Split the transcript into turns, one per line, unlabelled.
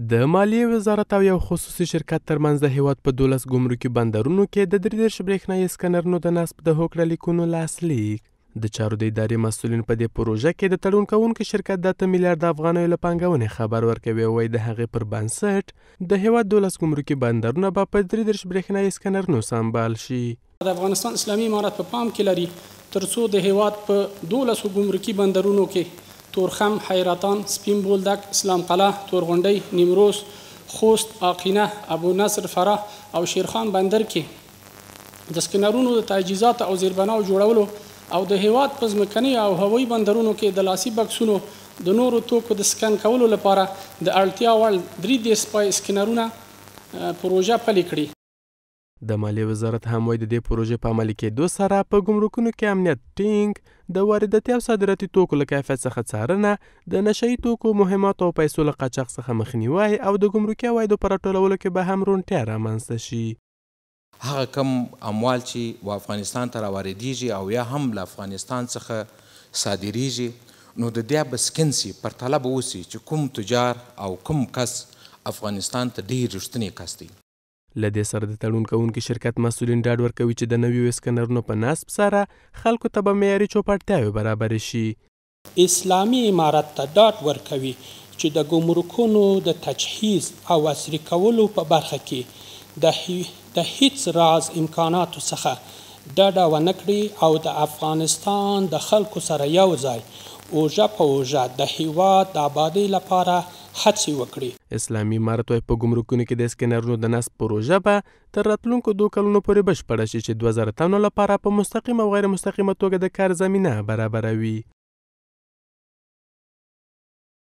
د مالیې وزارت او یو خصوصي شرکت ترمنځ د هیواد په 12 ګمرکي بندرونو کې د 33 برېښنایي سکنرونو د نصب د هوکړه لیکونو لاسلیک. د چارو د ادارې مسؤلین په دې پروژه کې د تړون کوونکي شرکت د 8 میلیارډ افغانیو له پانګونې خبر ورکوي او وایي د هغې پر بنسټ د هیواد 12 ګمرکي بندرونه به په 33 برېښنایي سکنرونو سمبال شي.
د افغانستان اسلامي امارت په پام کې لري ترڅو د هیواد په 12 ګمرکي بندرونو کې تورخم، حیرتان، سپین بولدک، اسلام قلعه، تورغونډۍ، نیمروز، خوست، آقینه، ابو نصر، فراه او شیرخان بندر کې د سکنرونو د تجهیزات او زیربناو جوړولو او د هیواد په ځمکني او هوایي بندرونو کې د لاسي بکسونو د نورو توکو د سکن کولو لپاره د اړتیا وړ 3D سپای سکنرونه پروژه پلې کړې.
د مالیې وزارت هم وایي د دې پروژې په عملي کېدو سره په ګمرکونو کې امنیت ټینګ، د وارداتي او صادراتي توکو له کیفیت څخه څارنه، د نشه یي توکو، مهماتو او پیسو له قاچاق څخه مخنیوی او د ګمرکي عوایدو په راټولولو کې به هم روڼتیا رامنځته شي.
هغه کم اموال چې و افغانستان ته راواردیږي او یا هم له افغانستان څخه صادریږي نو د دې به سکن سي پر طلب اوسي چې کوم تجار او کوم کس افغانستان ته ډېر رښتینی کس دی.
له دې سره د تړون کوونکي شرکت مسؤلین ډاډ ورکوي چې د نویو سکنرونو په نصب سره خلکو ته به معیاري چوپړتیاوې برابرې شي.
اسلامي امارت ته ډاډ ورکوي چې د ګمرکونو د تجهیز او عصري کولو په برخه کې د هیڅ راز امکاناتو څخه ډډه ونه کړي او د افغانستان د خلکو سره یو ځای اوژه په اوژه د هیواد د آبادۍ لپاره هڅې وکړي.
اسلامي امارت وايي په ګمرکونو کې د سکنرونو د نصب پروژه به تر راتلونکو 2 کلونو پورې بشپړه شي چې 2000 تنو لپاره په مستقیم او غیر مستقیمه توګه د کار زمینه برابروي.